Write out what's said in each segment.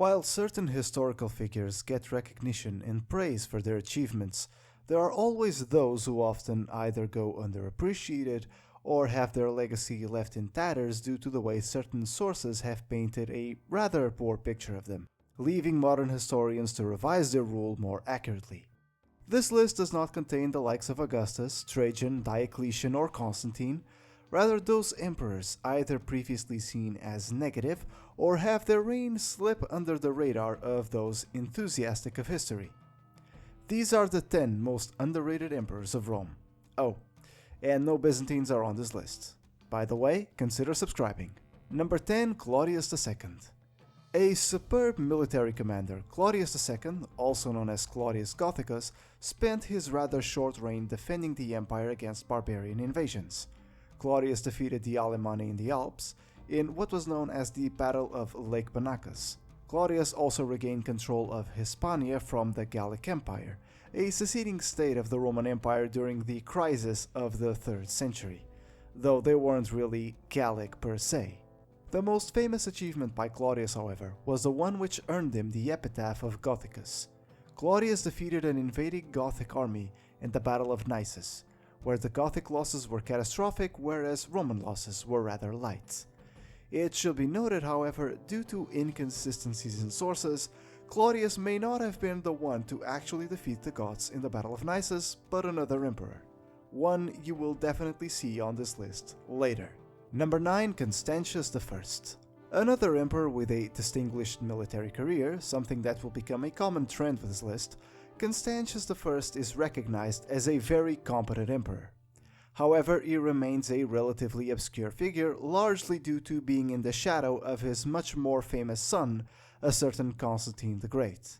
While certain historical figures get recognition and praise for their achievements, there are always those who often either go underappreciated or have their legacy left in tatters due to the way certain sources have painted a rather poor picture of them, leaving modern historians to revise their rule more accurately. This list does not contain the likes of Augustus, Trajan, Diocletian, or Constantine, rather those emperors either previously seen as negative or have their reign slip under the radar of those enthusiastic of history. These are the 10 most underrated emperors of Rome. Oh, and no Byzantines are on this list. By the way, consider subscribing. Number 10, Claudius II. A superb military commander, Claudius II, also known as Claudius Gothicus, spent his rather short reign defending the empire against barbarian invasions. Claudius defeated the Alemanni in the Alps in what was known as the Battle of Lake Banacus. Claudius also regained control of Hispania from the Gallic Empire, a seceding state of the Roman Empire during the crisis of the 3rd century, though they weren't really Gallic per se. The most famous achievement by Claudius, however, was the one which earned him the epitaph of Gothicus. Claudius defeated an invading Gothic army in the Battle of Nisus, where the Gothic losses were catastrophic whereas Roman losses were rather light. It should be noted, however, due to inconsistencies in sources, Claudius may not have been the one to actually defeat the Goths in the Battle of Nisus, but another emperor. One you will definitely see on this list later. Number 9, Constantius I. Another emperor with a distinguished military career, something that will become a common trend with this list, Constantius I is recognized as a very competent emperor. However, he remains a relatively obscure figure, largely due to being in the shadow of his much more famous son, a certain Constantine the Great.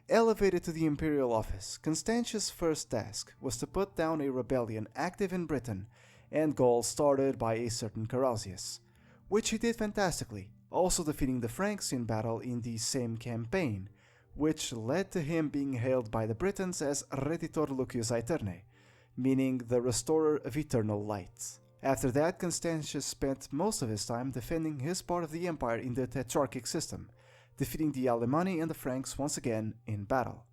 Elevated to the imperial office, Constantius' first task was to put down a rebellion active in Britain and Gaul started by a certain Carausius, which he did fantastically, also defeating the Franks in battle in the same campaign, which led to him being hailed by the Britons as Reditor Lucius Aeternae, meaning the restorer of eternal light. After that, Constantius spent most of his time defending his part of the empire in the Tetrarchic system, defeating the Alemanni and the Franks once again in battle.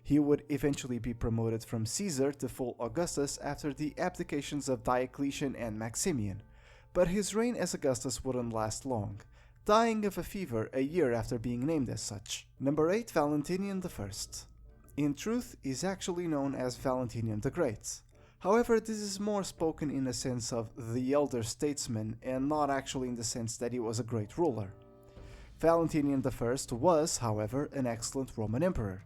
He would eventually be promoted from Caesar to full Augustus after the abdications of Diocletian and Maximian, but his reign as Augustus wouldn't last long, dying of a fever a year after being named as such. Number 8, Valentinian I. In truth, he is actually known as Valentinian the Great. However, this is more spoken in the sense of the elder statesman and not actually in the sense that he was a great ruler. Valentinian I was, however, an excellent Roman emperor.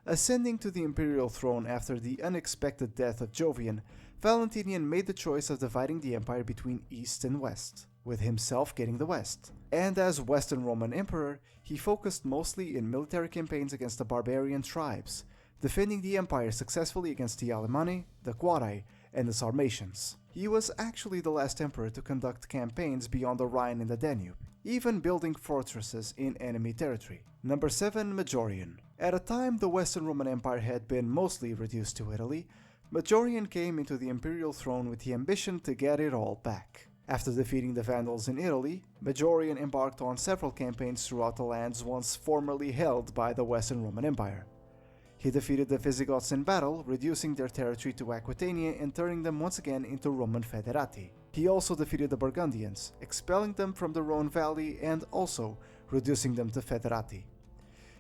Ascending to the imperial throne after the unexpected death of Jovian, Valentinian made the choice of dividing the empire between East and West, with himself getting the West. And as Western Roman Emperor, he focused mostly in military campaigns against the barbarian tribes, defending the empire successfully against the Alemanni, the Quadi, and the Sarmatians. He was actually the last emperor to conduct campaigns beyond the Rhine and the Danube, even building fortresses in enemy territory. Number 7, Majorian. At a time the Western Roman Empire had been mostly reduced to Italy, Majorian came into the imperial throne with the ambition to get it all back. After defeating the Vandals in Italy, Majorian embarked on several campaigns throughout the lands once formerly held by the Western Roman Empire. He defeated the Visigoths in battle, reducing their territory to Aquitania and turning them once again into Roman Federati. He also defeated the Burgundians, expelling them from the Rhone Valley and also reducing them to Federati.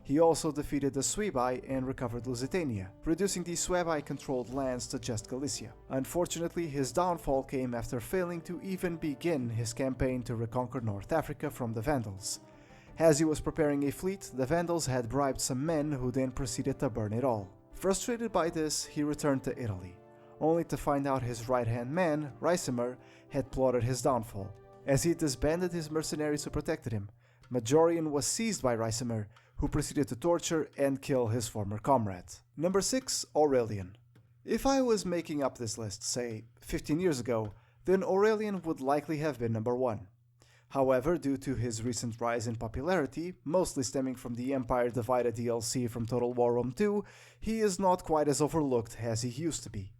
He also defeated the Suebi and recovered Lusitania, reducing the Suebi-controlled lands to just Galicia. Unfortunately, his downfall came after failing to even begin his campaign to reconquer North Africa from the Vandals. As he was preparing a fleet, the Vandals had bribed some men who then proceeded to burn it all. Frustrated by this, he returned to Italy, only to find out his right-hand man, Ricimer, had plotted his downfall. As he disbanded his mercenaries who protected him, Majorian was seized by Ricimer, who proceeded to torture and kill his former comrade. Number 6, Aurelian. If I was making up this list, say, 15 years ago, then Aurelian would likely have been number 1. However, due to his recent rise in popularity, mostly stemming from the Empire Divided DLC from Total War Rome 2, he is not quite as overlooked as he used to be.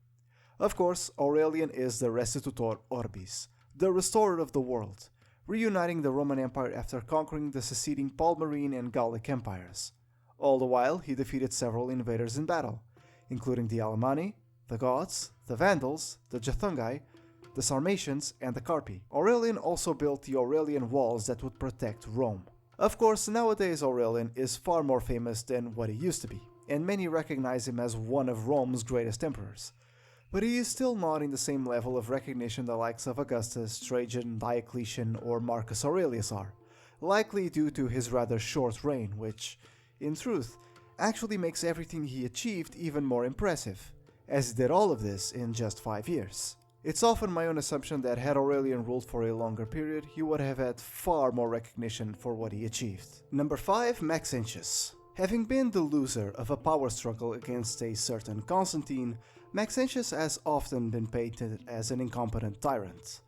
Of course, Aurelian is the Restitutor Orbis, the restorer of the world, reuniting the Roman Empire after conquering the seceding Palmyrene and Gallic empires. All the while, he defeated several invaders in battle, including the Alemanni, the Goths, the Vandals, the Jathungi, the Sarmatians, and the Carpi. Aurelian also built the Aurelian walls that would protect Rome. Of course, nowadays Aurelian is far more famous than what he used to be, and many recognize him as one of Rome's greatest emperors. But he is still not in the same level of recognition the likes of Augustus, Trajan, Diocletian, or Marcus Aurelius are, likely due to his rather short reign, which, in truth, actually makes everything he achieved even more impressive, as he did all of this in just 5 years. It's often my own assumption that had Aurelian ruled for a longer period, he would have had far more recognition for what he achieved. Number 5. Maxentius. Having been the loser of a power struggle against a certain Constantine, Maxentius has often been painted as an incompetent tyrant.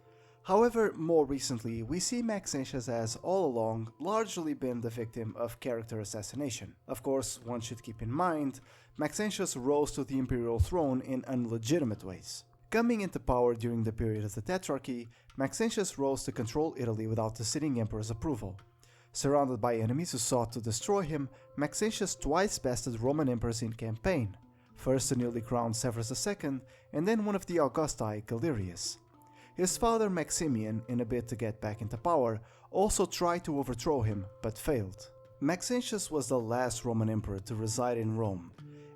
However, more recently, we see Maxentius as all along largely been the victim of character assassination. Of course, one should keep in mind, Maxentius rose to the imperial throne in unlegitimate ways. Coming into power during the period of the Tetrarchy, Maxentius rose to control Italy without the sitting emperor's approval. Surrounded by enemies who sought to destroy him, Maxentius twice bested Roman emperors in campaign, first the newly crowned Severus II, and then one of the Augusti, Gallienus. His father Maximian, in a bid to get back into power, also tried to overthrow him, but failed. Maxentius was the last Roman emperor to reside in Rome,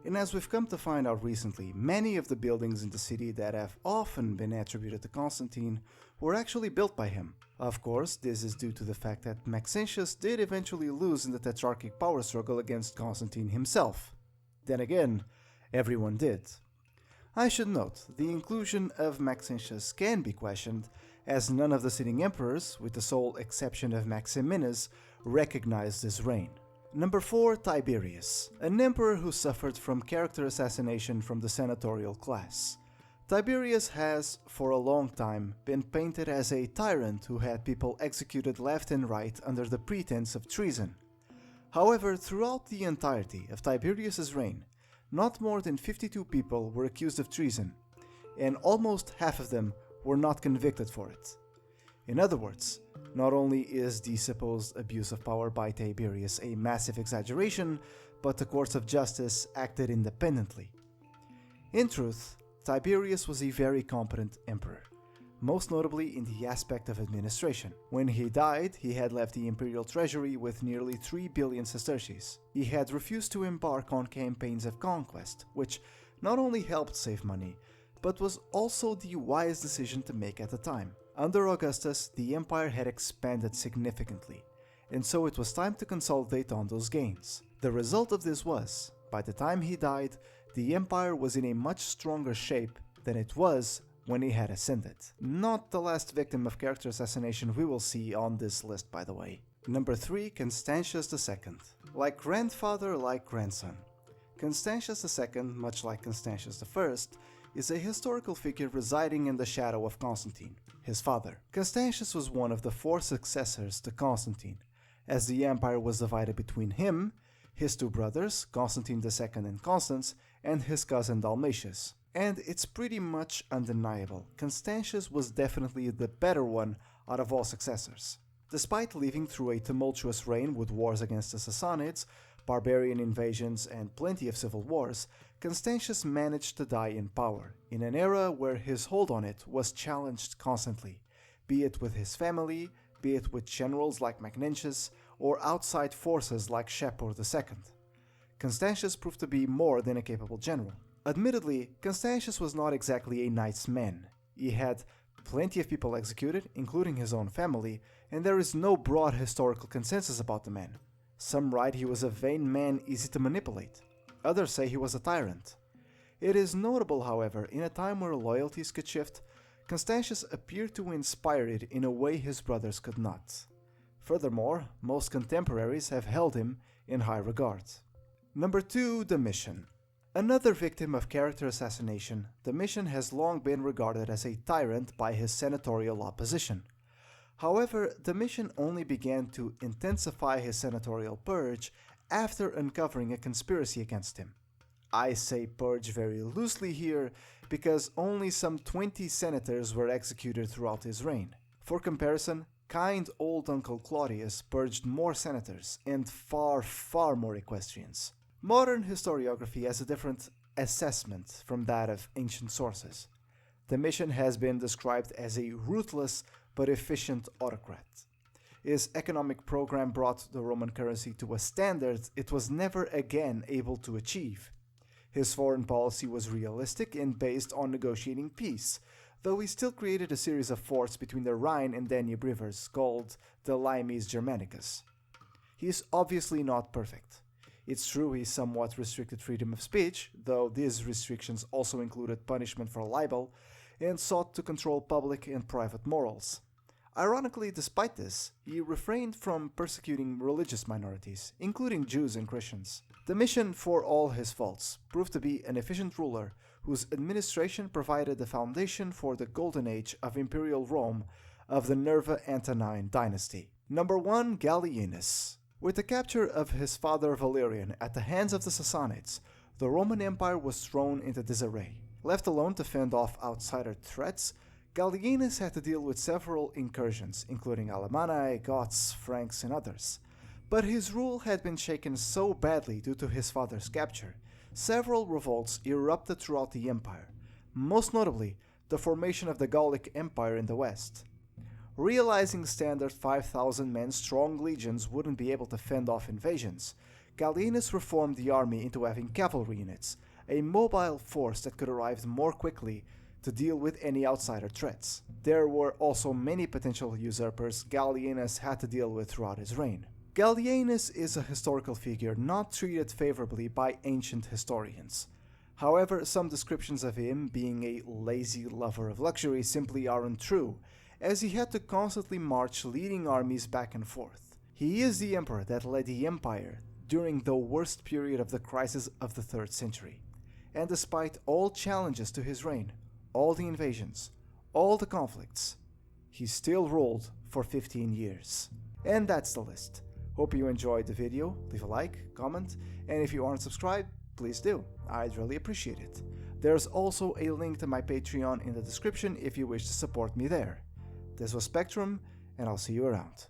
and as we've come to find out recently, many of the buildings in the city that have often been attributed to Constantine were actually built by him. Of course, this is due to the fact that Maxentius did eventually lose in the Tetrarchic power struggle against Constantine himself. Then again, everyone did. I should note, the inclusion of Maxentius can be questioned, as none of the sitting emperors, with the sole exception of Maximinus, recognized his reign. Number 4. Tiberius, an emperor who suffered from character assassination from the senatorial class. Tiberius has, for a long time, been painted as a tyrant who had people executed left and right under the pretense of treason. However, throughout the entirety of Tiberius's reign, not more than 52 people were accused of treason, and almost half of them were not convicted for it. In other words, not only is the supposed abuse of power by Tiberius a massive exaggeration, but the courts of justice acted independently. In truth, Tiberius was a very competent emperor, most notably in the aspect of administration. When he died, he had left the imperial treasury with nearly 3 billion sesterces. He had refused to embark on campaigns of conquest, which not only helped save money, but was also the wise decision to make at the time. Under Augustus, the empire had expanded significantly, and so it was time to consolidate on those gains. The result of this was, by the time he died, the empire was in a much stronger shape than it was when he had ascended. Not the last victim of character assassination we will see on this list, by the way. Number 3. Constantius II. Like grandfather, like grandson. Constantius II, much like Constantius I, is a historical figure residing in the shadow of Constantine, his father. Constantius was one of the 4 successors to Constantine, as the empire was divided between him, his 2 brothers, Constantine II and Constans, and his cousin Dalmatius. And it's pretty much undeniable, Constantius was definitely the better one out of all successors. Despite living through a tumultuous reign with wars against the Sassanids, barbarian invasions, and plenty of civil wars, Constantius managed to die in power, in an era where his hold on it was challenged constantly, be it with his family, be it with generals like Maxentius, or outside forces like Shapur II. Constantius proved to be more than a capable general. Admittedly, Constantius was not exactly a nice man. He had plenty of people executed, including his own family, and there is no broad historical consensus about the man. Some write he was a vain man easy to manipulate. Others say he was a tyrant. It is notable, however, in a time where loyalties could shift, Constantius appeared to inspire it in a way his brothers could not. Furthermore, most contemporaries have held him in high regard. Number 2. Domitian. Another victim of character assassination, Domitian has long been regarded as a tyrant by his senatorial opposition. However, Domitian only began to intensify his senatorial purge after uncovering a conspiracy against him. I say purge very loosely here because only some 20 senators were executed throughout his reign. For comparison, Kind old Uncle Claudius purged more senators and far, far more equestrians. Modern historiography has a different assessment from that of ancient sources. Domitian has been described as a ruthless but efficient autocrat. His economic program brought the Roman currency to a standard it was never again able to achieve. His foreign policy was realistic and based on negotiating peace, though he still created a series of forts between the Rhine and Danube rivers called the Limes Germanicus. He is obviously not perfect. It's true he somewhat restricted freedom of speech, though these restrictions also included punishment for libel, and sought to control public and private morals. Ironically, despite this, he refrained from persecuting religious minorities, including Jews and Christians. Domitian, for all his faults, proved to be an efficient ruler whose administration provided the foundation for the golden age of imperial Rome of the Nerva Antonine dynasty. Number 1. Gallienus. With the capture of his father Valerian at the hands of the Sassanids, the Roman Empire was thrown into disarray. Left alone to fend off outsider threats, Gallienus had to deal with several incursions, including Alemanni, Goths, Franks, and others. But his rule had been shaken so badly due to his father's capture, several revolts erupted throughout the empire, most notably the formation of the Gallic Empire in the west. Realizing standard 5,000-man strong legions wouldn't be able to fend off invasions, Gallienus reformed the army into having cavalry units, a mobile force that could arrive more quickly to deal with any outsider threats. There were also many potential usurpers Gallienus had to deal with throughout his reign. Gallienus is a historical figure not treated favorably by ancient historians. However, some descriptions of him being a lazy lover of luxury simply aren't true, as he had to constantly march leading armies back and forth. He is the emperor that led the empire during the worst period of the crisis of the 3rd century. And despite all challenges to his reign, all the invasions, all the conflicts, he still ruled for 15 years. And that's the list. Hope you enjoyed the video, leave a like, comment, and if you aren't subscribed, please do. I'd really appreciate it. There's also a link to my Patreon in the description if you wish to support me there. This was Spectrum, and I'll see you around.